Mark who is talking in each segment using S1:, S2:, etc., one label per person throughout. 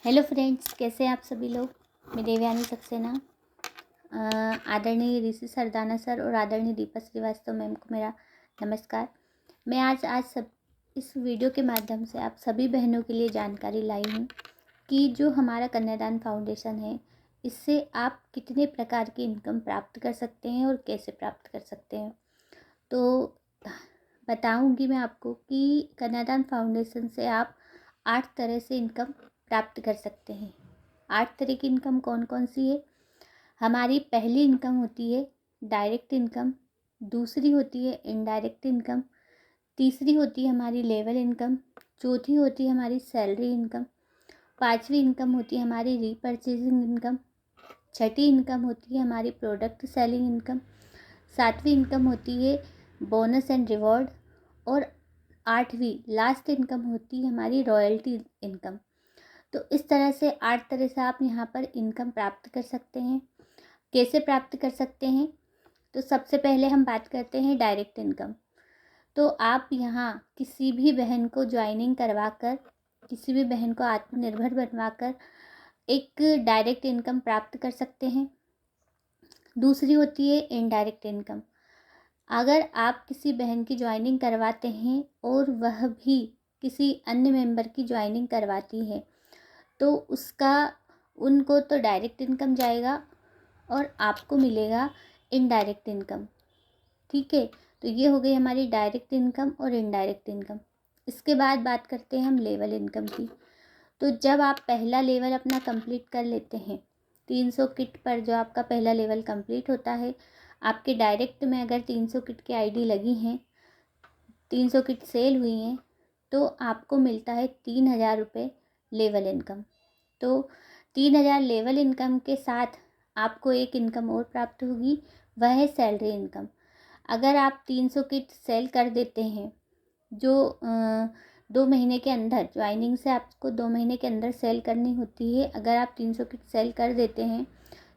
S1: Hello friends, कैसे हैं आप सभी लोग। मैं देवयानी सक्सेना। आदरणीय ऋषि सरदाना सर और आदरणीय दीपा श्रीवास्तव मैम को मेरा नमस्कार। मैं आज सब इस वीडियो के माध्यम से आप सभी बहनों के लिए जानकारी लाई हूँ कि जो हमारा कन्यादान फाउंडेशन है, इससे आप कितने प्रकार की इनकम प्राप्त कर सकते हैं और कैसे प्राप्त कर सकते हैं। तो बताऊंगी मैं आपको कि कन्यादान फाउंडेशन से आप 8 तरह से इनकम प्राप्त कर सकते हैं। 8 तरह की इनकम कौन कौन सी है। हमारी पहली इनकम होती है डायरेक्ट इनकम, दूसरी होती है इनडायरेक्ट इनकम, तीसरी होती है हमारी लेवल इनकम, चौथी होती है हमारी सैलरी इनकम, पांचवी इनकम होती है हमारी रीपरचेजिंग इनकम, छठी इनकम होती है हमारी प्रोडक्ट सेलिंग इनकम, सातवीं इनकम होती है बोनस एंड रिवॉर्ड और आठवीं लास्ट इनकम होती है हमारी रॉयल्टी इनकम। तो इस तरह से 8 तरह से आप यहाँ पर इनकम प्राप्त कर सकते हैं। कैसे प्राप्त कर सकते हैं, तो सबसे पहले हम बात करते हैं डायरेक्ट इनकम। तो आप यहाँ किसी भी बहन को ज्वाइनिंग करवा कर, किसी भी बहन को आत्मनिर्भर बनवा कर एक डायरेक्ट इनकम प्राप्त कर सकते हैं। दूसरी होती है इनडायरेक्ट इनकम। अगर आप किसी बहन की ज्वाइनिंग करवाते हैं और वह भी किसी अन्य मेंबर की ज्वाइनिंग करवाती है, तो उसका उनको तो डायरेक्ट इनकम जाएगा और आपको मिलेगा इनडायरेक्ट इनकम। ठीक है, तो ये हो गई हमारी डायरेक्ट इनकम और इनडायरेक्ट इनकम। इसके बाद बात करते हैं हम लेवल इनकम की। तो जब आप पहला लेवल अपना कंप्लीट कर लेते हैं, 300 किट पर जो आपका पहला लेवल कंप्लीट होता है, आपके डायरेक्ट में अगर 300 किट की आईडी लगी हैं, 300 किट सेल हुई हैं, तो आपको मिलता है 3000 रुपये लेवल इनकम। तो 3000 लेवल इनकम के साथ आपको एक इनकम और प्राप्त होगी, वह है सैलरी इनकम। अगर आप 300 किट सेल कर देते हैं, जो 2 महीने के अंदर, ज्वाइनिंग से आपको 2 महीने के अंदर सेल करनी होती है, अगर आप 300 किट सेल कर देते हैं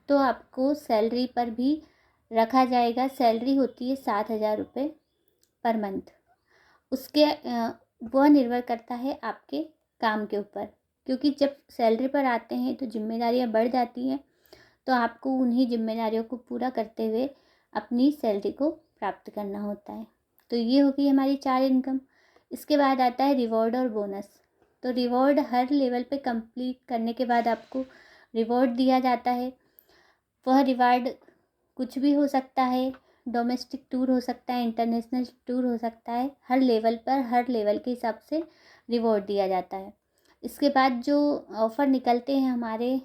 S1: तो आपको सैलरी पर भी रखा जाएगा। सैलरी होती है 7000 रुपये पर मंथ। उसके वह निर्भर करता है आपके काम के ऊपर, क्योंकि जब सैलरी पर आते हैं तो जिम्मेदारियां बढ़ जाती हैं, तो आपको उन्हीं जिम्मेदारियों को पूरा करते हुए अपनी सैलरी को प्राप्त करना होता है। तो ये हो गई हमारी 4 इनकम। इसके बाद आता है रिवॉर्ड और बोनस। तो रिवॉर्ड हर लेवल पे कंप्लीट करने के बाद आपको रिवॉर्ड दिया जाता है। वह रिवॉर्ड कुछ भी हो सकता है, डोमेस्टिक टूर हो सकता है, इंटरनेशनल टूर हो सकता है। हर लेवल पर हर लेवल के हिसाब से रिवॉर्ड दिया जाता है। इसके बाद जो ऑफ़र निकलते हैं हमारे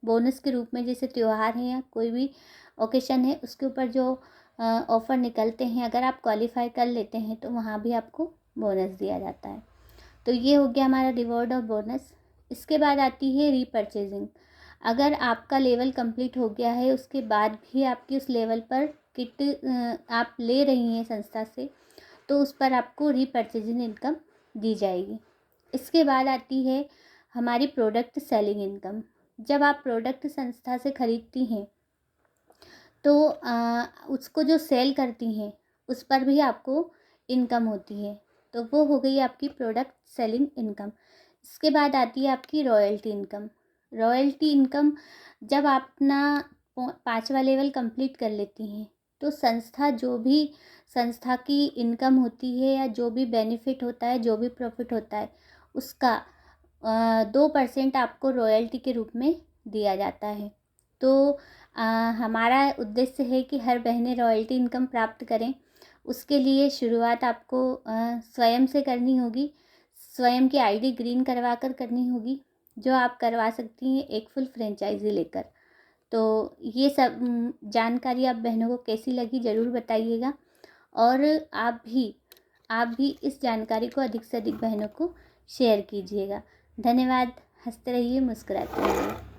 S1: बोनस के रूप में, जैसे त्यौहार है या कोई भी ओकेशन है, उसके ऊपर जो ऑफ़र निकलते हैं, अगर आप क्वालिफाई कर लेते हैं तो वहाँ भी आपको बोनस दिया जाता है। तो ये हो गया हमारा रिवॉर्ड और बोनस। इसके बाद आती है रीपरचेजिंग। अगर आपका लेवल कंप्लीट हो गया है, उसके बाद भी आपकी उस लेवल पर किट आप ले रही हैं संस्था से, तो उस पर आपको रीपरचेजिंग इनकम दी जाएगी। इसके बाद आती है हमारी प्रोडक्ट सेलिंग इनकम। जब आप प्रोडक्ट संस्था से ख़रीदती हैं तो उसको जो सेल करती हैं उस पर भी आपको इनकम होती है, तो वो हो गई आपकी प्रोडक्ट सेलिंग इनकम। इसके बाद आती है आपकी रॉयल्टी इनकम। रॉयल्टी इनकम जब आप अपना 5वां लेवल कंप्लीट कर लेती हैं, तो संस्था की इनकम होती है या जो भी बेनिफिट होता है, जो भी प्रॉफिट होता है, उसका 2% आपको रॉयल्टी के रूप में दिया जाता है। तो हमारा उद्देश्य है कि हर बहनें रॉयल्टी इनकम प्राप्त करें। उसके लिए शुरुआत आपको स्वयं से करनी होगी। स्वयं की आईडी ग्रीन करवा कर करनी होगी, जो आप करवा सकती हैं एक फुल फ्रेंचाइजी लेकर। तो ये सब जानकारी आप बहनों को कैसी लगी ज़रूर बताइएगा, और आप भी इस जानकारी को अधिक से अधिक बहनों को शेयर कीजिएगा। धन्यवाद। हंसते रहिए, मुस्कुराते रहिए।